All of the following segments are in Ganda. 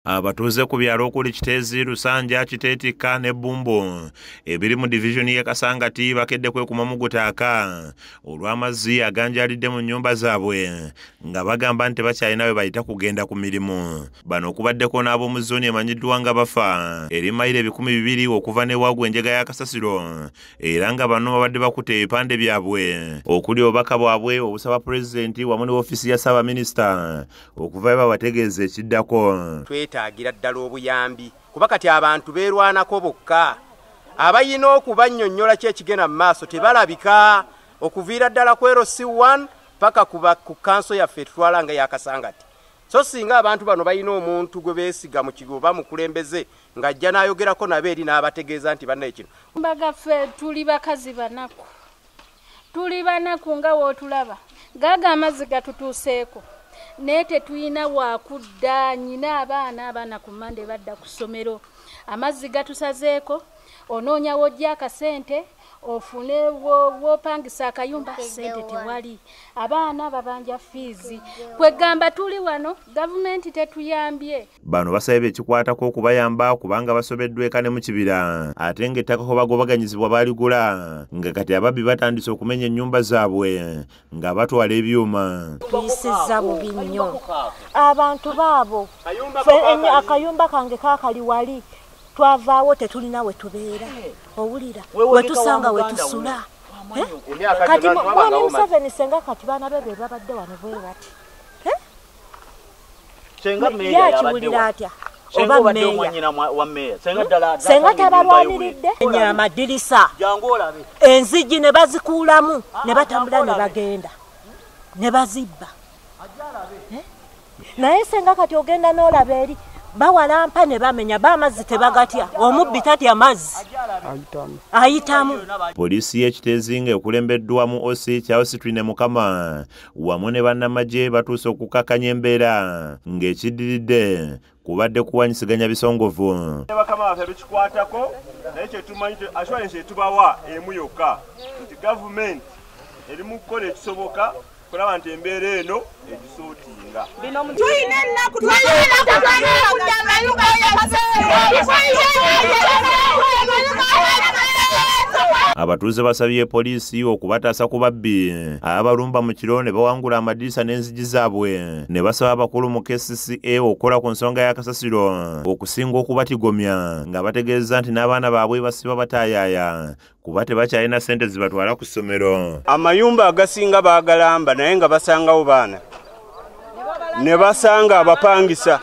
Abatuuze ku byalo okuli Kiteezi, Lusanja, Kiteetika ne Bumbo ebiri mu divisioni y'e Kasangati bakedde kwekuma mu gutaaka olw'amazzi aganjalidde mu nnyumba zaabwe nga bagamba nti tebakyalina we bayita kugenda ku mirimu. Bano okubaddeko n'ab'omu zooni emanyiddwa nga Bafa eri mayiro 200 okuva ne Wagwa enjega ya Kasasiro, era nga bano babadde bakutte ebipande byabwe okuli obubaka bwabwe obusaba pulezidenti wamu ne woofiisi ya Ssaabaminisita okuva babategeeza ekiddako. Twetaagira ddala obuyambi kuba kati abantu beerwanako bokka, abayina okubannyonnyola kyekigenda mu maaso tebalabika, okuviira ddala ku LC1 paka ku kanso yaffe etutwala nga ya Kasangati. So singa abantu bano bayina omuntu gwe beesiga mu kigoba mukulembeze ng'ajja n'ayogerako nabo eri n'abategeeza nti bannaye kino. Mbagaffe tuli bakazi banaku, tuli banaku nga wootulaba, gaaga amazzi gatutuuseeko naye tetulina wakudda. Nyina abaana ku Mande badda ku ssomero, amazzi gatusazeeko, onoonya wojja akasente ofune wopangisa akayumba, sente tewali, abaana babanja fiizi, kwegamba tuli wano gavumenti tetuyambye. Bano basabye ekikwatako okubayamba kubanga basobeddwa eka ne mu kibira, ate ng'ettaka ko bagobaganyizibwa baligula nga kati ababbi batandise okumenya ennyumba zaabwe nga batwala ebyuma. Tuyisizza bubi nnyo abantu baabo, akayumba kange kaakali wali twavaawo tetulina we tubeera, owulira wetusanga wetusula. Kati mwami Museveni senga kati baana be babadde wano bwe bati yakiwulira atya oba meeya senga tabalwaniridde amadirisa enzigi ne bazikuulamu ne batambula ne bagenda ne bazibba. Naye senga kati ogenda n'olaba eri bawalampa ne bamenya b'amazzi tebagatya, omubbi tatya amazzi ayitamu. Poliisi y'Ekiteezi nga ekulembeddwamu OC Charles Twine Mukama wamu ne bannamagye batuuse okukakanya embeera ng'ekiddiridde kubadde kuwanyisiganya bisongovu. Bakama baffe tukikwatako naye kyetumanyi assurance etubawa emu yokka nti gavumenti eri mu kukola ekisoboka kulaba nti embeera eno egisootinga. Tuyina ennaku Abatuuze basabye poliisi okubataasa ku babbi abalumba mu kiro ne bawangula amadirisa n'enzigi zaabwe, ne basaba abakulu mu KCCA okukola ku nsonga ya Kasasiro okusinga okubatigomya nga bategeeza nti n'abaana baabwe basiba bataayaaya kuba tebakyalina ssente zibatwala ku ssomero. Amayumba agasinga baagalamba naye nga basangawo baana ne basanga abapangisa.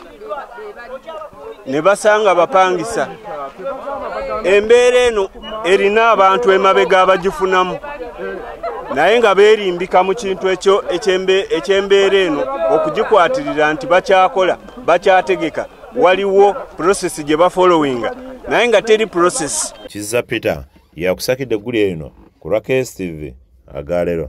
Embeera eno erina abantu emabega abagifunamu naye nga beerimbika mu kintu ekyo eky'embeera eno okugikwatirira nti bakyakola bakyategeka, waliwo process gye bafollowinga naye nga teri process. Kizza Peter yakusakidde eggulu eno ku lwa KSTV Agalero.